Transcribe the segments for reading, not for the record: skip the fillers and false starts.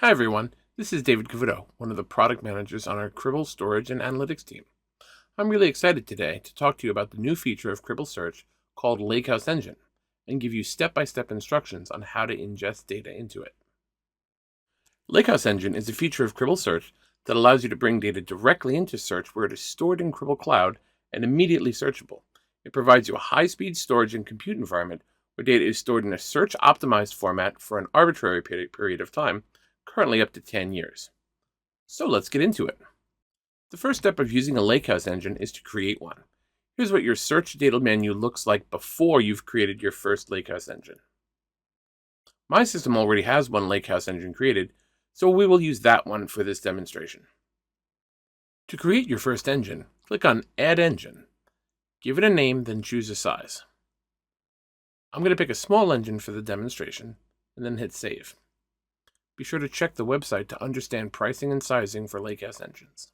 Hi everyone, this is David Cavuto, one of the product managers on our Cribl Storage and Analytics team. I'm really excited today to talk to you about the new feature of Cribl Search called Lakehouse Engine and give you step-by-step instructions on how to ingest data into it. Lakehouse Engine is a feature of Cribl Search that allows you to bring data directly into Search where it is stored in Cribl Cloud and immediately searchable. It provides you a high-speed storage and compute environment where data is stored in a search-optimized format for an arbitrary period of time, currently up to 10 years. So let's get into it. The first step of using a Lakehouse engine is to create one. Here's what your search data menu looks like before you've created your first Lakehouse engine. My system already has one Lakehouse engine created, so we will use that one for this demonstration. To create your first engine, click on Add Engine. Give it a name, then choose a size. I'm going to pick a small engine for the demonstration, and then hit Save. Be sure to check the website to understand pricing and sizing for Lakehouse engines.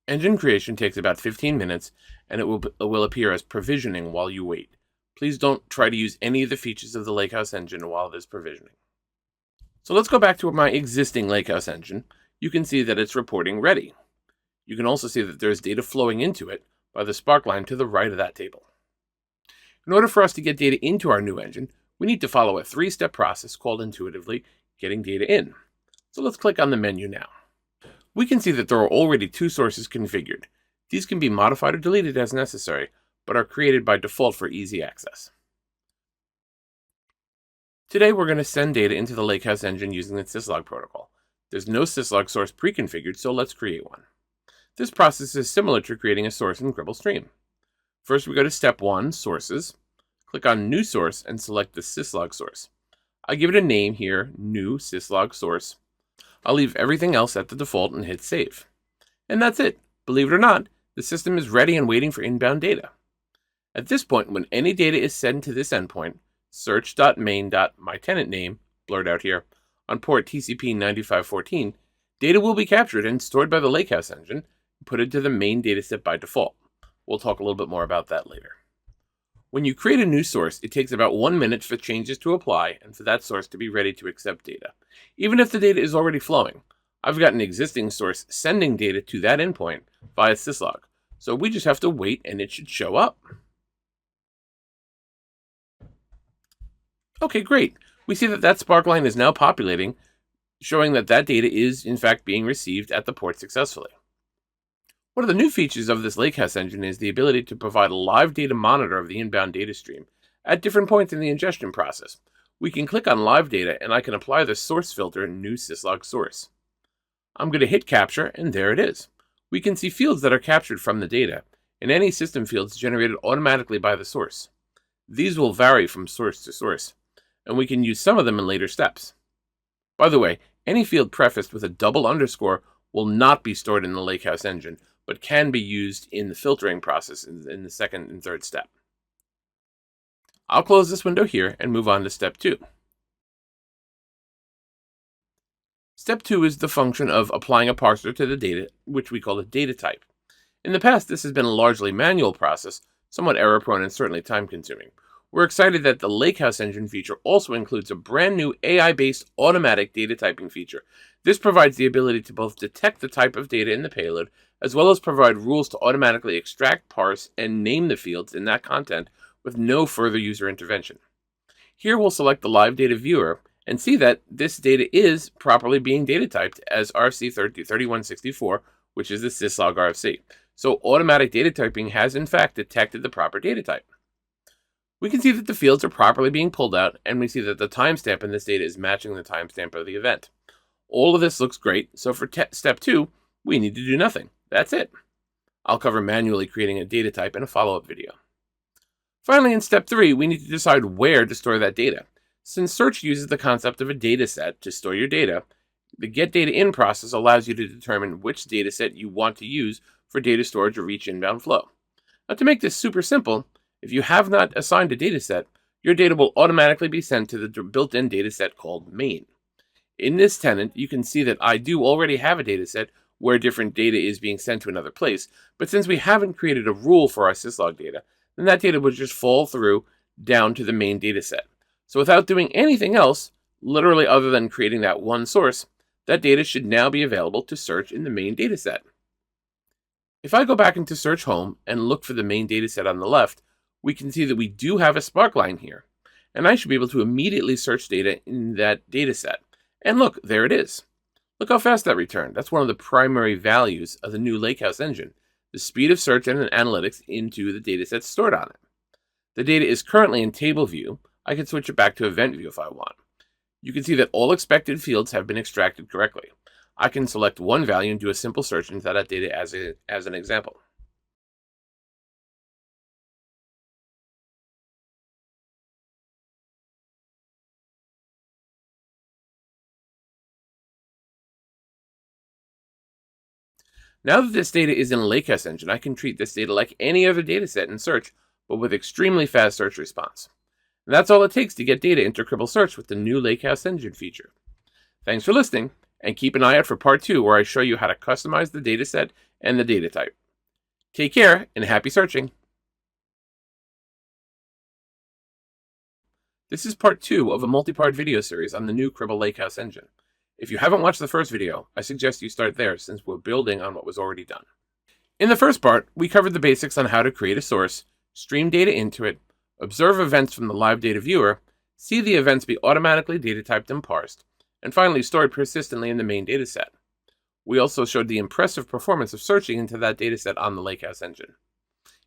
Engine creation takes about 15 minutes, and it will appear as provisioning while you wait. Please don't try to use any of the features of the Lakehouse engine while it is provisioning. So let's go back to my existing Lakehouse engine. You can see that it's reporting ready. You can also see that there's data flowing into it by the spark line to the right of that table. In order for us to get data into our new engine, we need to follow a three-step process called intuitively getting data in. So let's click on the menu now. We can see that there are already two sources configured. These can be modified or deleted as necessary, but are created by default for easy access. Today we're going to send data into the Lakehouse engine using the syslog protocol. There's no syslog source pre-configured, so let's create one. This process is similar to creating a source in Cribl Stream. First we go to Step 1, Sources, click on New Source and select the syslog source. I give it a name here, New Syslog Source. I'll leave everything else at the default and hit Save. And that's it. Believe it or not, the system is ready and waiting for inbound data. At this point, when any data is sent to this endpoint, search.main.mytenantname, blurred out here, on port TCP 9514, data will be captured and stored by the Lakehouse engine and put into the main dataset by default. We'll talk a little bit more about that later. When you create a new source, it takes about 1 minute for changes to apply and for that source to be ready to accept data, even if the data is already flowing. I've got an existing source sending data to that endpoint via syslog, so we just have to wait and it should show up. Okay, great. We see that sparkline is now populating, showing that data is in fact being received at the port successfully. One of the new features of this Lakehouse engine is the ability to provide a live data monitor of the inbound data stream at different points in the ingestion process. We can click on live data and I can apply the source filter in New Syslog Source. I'm going to hit Capture and there it is. We can see fields that are captured from the data and any system fields generated automatically by the source. These will vary from source to source, and we can use some of them in later steps. By the way, any field prefaced with a double underscore will not be stored in the Lakehouse engine, but can be used in the filtering process in the second and third step. I'll close this window here and move on to Step 2. Step 2 is the function of applying a parser to the data, which we call a data type. In the past, this has been a largely manual process, somewhat error-prone and certainly time-consuming. We're excited that the Lakehouse engine feature also includes a brand new AI-based automatic data typing feature. This provides the ability to both detect the type of data in the payload, as well as provide rules to automatically extract, parse, and name the fields in that content with no further user intervention. Here we'll select the live data viewer and see that this data is properly being data typed as RFC3164, which is the syslog RFC. So automatic data typing has in fact detected the proper data type. We can see that the fields are properly being pulled out, and we see that the timestamp in this data is matching the timestamp of the event. All of this looks great, so for Step 2, we need to do nothing. That's it. I'll cover manually creating a data type in a follow-up video. Finally, in Step 3, we need to decide where to store that data. Since search uses the concept of a dataset to store your data, the Get Data In process allows you to determine which dataset you want to use for data storage or each inbound flow. Now, to make this super simple, if you have not assigned a dataset, your data will automatically be sent to the built-in dataset called main. In this tenant, you can see that I do already have a dataset where different data is being sent to another place, but since we haven't created a rule for our syslog data, then that data would just fall through down to the main dataset. So without doing anything else, literally other than creating that one source, That data should now be available to search in the main dataset. If I go back into Search Home and look for the main dataset on the left, we can see that we do have a spark line here, and I should be able to immediately search data in that dataset. And look, there it is. Look how fast that returned. That's one of the primary values of the new Lakehouse engine, the speed of search and analytics into the datasets stored on it. The data is currently in table view. I can switch it back to event view if I want. You can see that all expected fields have been extracted correctly. I can select one value and do a simple search into that data as an example. Now that this data is in a Lakehouse engine, I can treat this data like any other dataset in search, but with extremely fast search response. And that's all it takes to get data into Cribl Search with the new Lakehouse engine feature. Thanks for listening, and keep an eye out for part 2 where I show you how to customize the dataset and the data type. Take care and happy searching. This is part 2 of a multi-part video series on the new Cribl Lakehouse engine. If you haven't watched the first video, I suggest you start there since we're building on what was already done. In the first part, we covered the basics on how to create a source, stream data into it, observe events from the live data viewer, see the events be automatically data typed and parsed, and finally stored persistently in the main dataset. We also showed the impressive performance of searching into that dataset on the Lakehouse engine.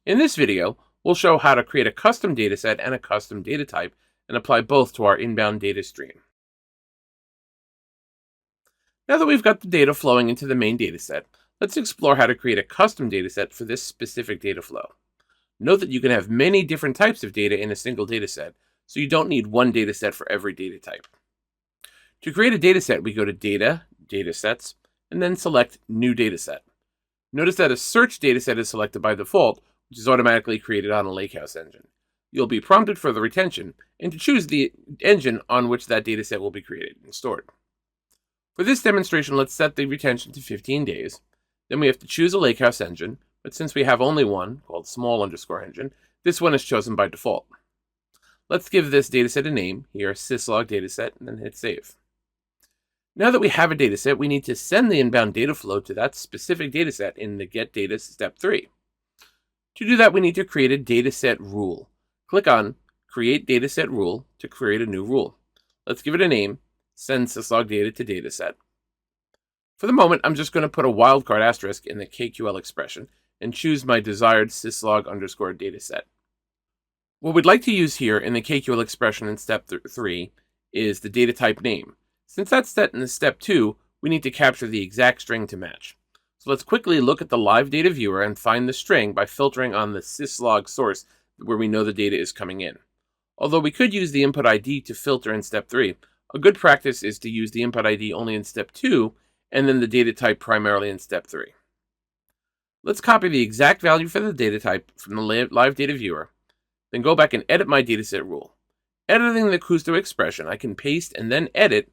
In this video, we'll show how to create a custom dataset and a custom data type and apply both to our inbound data stream. Now that we've got the data flowing into the main dataset, let's explore how to create a custom dataset for this specific data flow. Note that you can have many different types of data in a single dataset, so you don't need one dataset for every data type. To create a dataset, we go to Data, Datasets, and then select New Dataset. Notice that a search dataset is selected by default, which is automatically created on a Lakehouse engine. You'll be prompted for the retention and to choose the engine on which that dataset will be created and stored. For this demonstration, let's set the retention to 15 days. Then we have to choose a Lakehouse engine, but since we have only one, called small_engine, this one is chosen by default. Let's give this dataset a name, here syslog dataset, and then hit save. Now that we have a dataset, we need to send the inbound data flow to that specific dataset in the Get Data step 3. To do that, we need to create a dataset rule. Click on Create Dataset Rule to create a new rule. Let's give it a name, Send syslog data to dataset. For the moment, I'm just going to put a wildcard asterisk in the KQL expression and choose my desired syslog_dataset. What we'd like to use here in the KQL expression in step 3 is the data type name. Since that's set in step 2, we need to capture the exact string to match. So let's quickly look at the live data viewer and find the string by filtering on the syslog source where we know the data is coming in. Although we could use the input ID to filter in step 3, a good practice is to use the input ID only in step 2 and then the data type primarily in step 3. Let's copy the exact value for the data type from the live data viewer, then go back and edit my dataset rule. Editing the Kusto expression, I can paste and then edit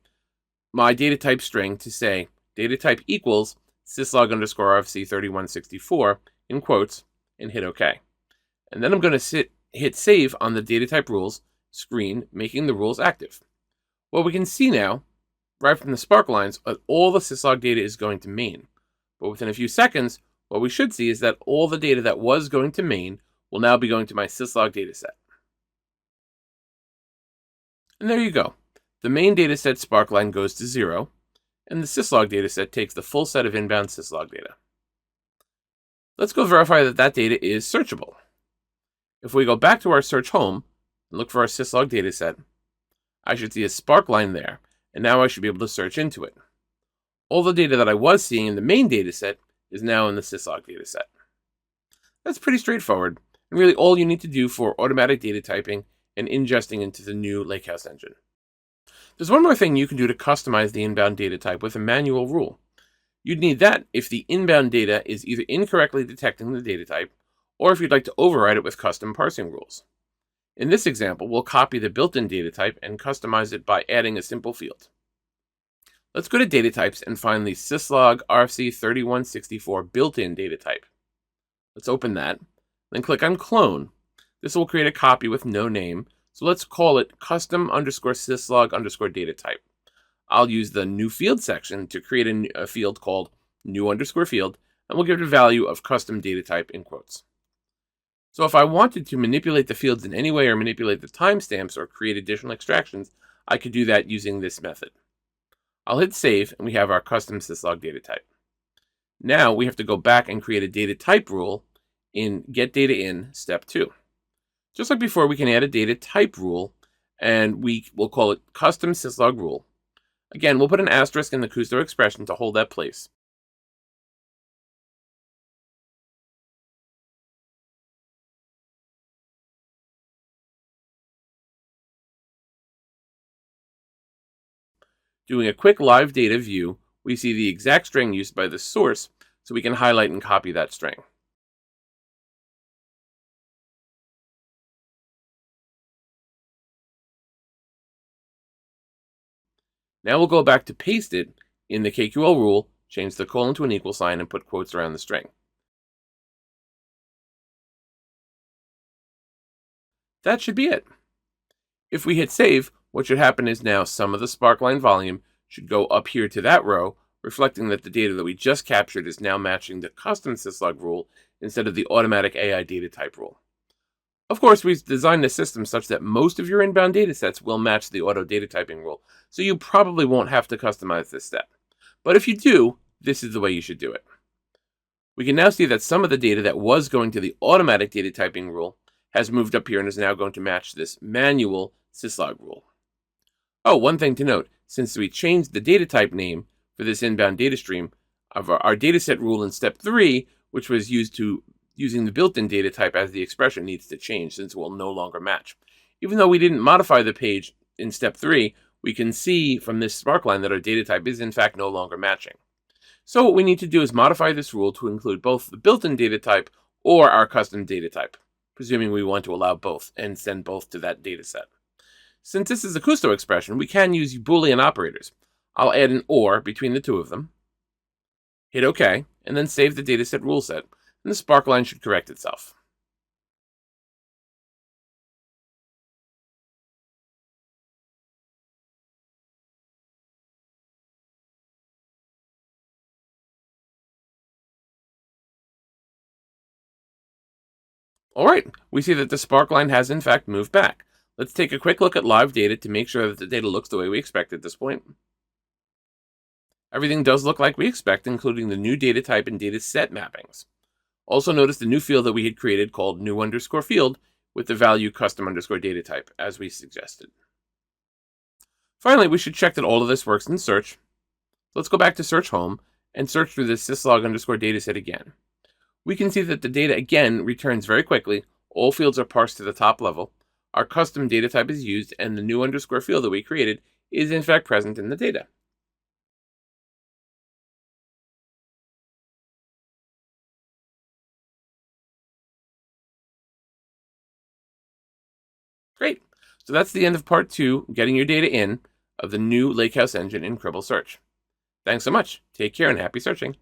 my data type string to say data type equals syslog_rfc3164 in quotes and hit OK. And then I'm going to hit save on the data type rules screen, making the rules active. Well, we can see now, right from the spark lines, that all the syslog data is going to main. But within a few seconds, what we should see is that all the data that was going to main will now be going to my syslog dataset. And there you go. The main dataset spark line goes to 0, and the syslog dataset takes the full set of inbound syslog data. Let's go verify that that data is searchable. If we go back to our search home and look for our syslog dataset, I should see a spark line there, and now I should be able to search into it. All the data that I was seeing in the main dataset is now in the syslog dataset. That's pretty straightforward, and really all you need to do for automatic data typing and ingesting into the new Lakehouse engine. There's one more thing you can do to customize the inbound data type with a manual rule. You'd need that if the inbound data is either incorrectly detecting the data type, or if you'd like to override it with custom parsing rules. In this example, we'll copy the built-in data type and customize it by adding a simple field. Let's go to data types and find the syslog rfc3164 built-in data type. Let's open that, then click on clone. This will create a copy with no name, so let's call it custom_syslog_data type. I'll use the new field section to create a field called new_field, and we'll give it a value of custom data type in quotes. So if I wanted to manipulate the fields in any way or manipulate the timestamps or create additional extractions, I could do that using this method. I'll hit save, and we have our custom syslog data type. Now we have to go back and create a data type rule in getDataIn step 2. Just like before, we can add a data type rule, and we will call it custom syslog rule. Again, we'll put an asterisk in the Kusto expression to hold that place. Doing a quick live data view, we see the exact string used by the source, so we can highlight and copy that string. Now we'll go back to paste it in the KQL rule, change the colon to an equal sign, and put quotes around the string. That should be it. If we hit save, what should happen is now some of the sparkline volume should go up here to that row, reflecting that the data that we just captured is now matching the custom syslog rule instead of the automatic AI data type rule. Of course, we've designed the system such that most of your inbound datasets will match the auto data typing rule, so you probably won't have to customize this step. But if you do, this is the way you should do it. We can now see that some of the data that was going to the automatic data typing rule has moved up here and is now going to match this manual syslog rule. Oh, one thing to note, since we changed the data type name for this inbound data stream, of our dataset rule in step 3, which was using the built-in data type as the expression, needs to change since it will no longer match. Even though we didn't modify the page in step 3, we can see from this sparkline that our data type is in fact no longer matching. So what we need to do is modify this rule to include both the built-in data type or our custom data type, presuming we want to allow both and send both to that data set. Since this is a Kusto expression, we can use Boolean operators. I'll add an OR between the two of them, hit OK, and then save the dataset rule set, and the sparkline should correct itself. Alright, we see that the sparkline has in fact moved back. Let's take a quick look at live data to make sure that the data looks the way we expect at this point. Everything does look like we expect, including the new data type and data set mappings. Also notice the new field that we had created called new_field with the value custom_data type, as we suggested. Finally, we should check that all of this works in search. Let's go back to search home and search through this syslog_dataset again. We can see that the data again returns very quickly. All fields are parsed to the top level. Our custom data type is used, and the new_field that we created is in fact present in the data. Great. So that's the end of part 2, getting your data in, of the new Lakehouse engine in Cribl Search. Thanks so much. Take care and happy searching.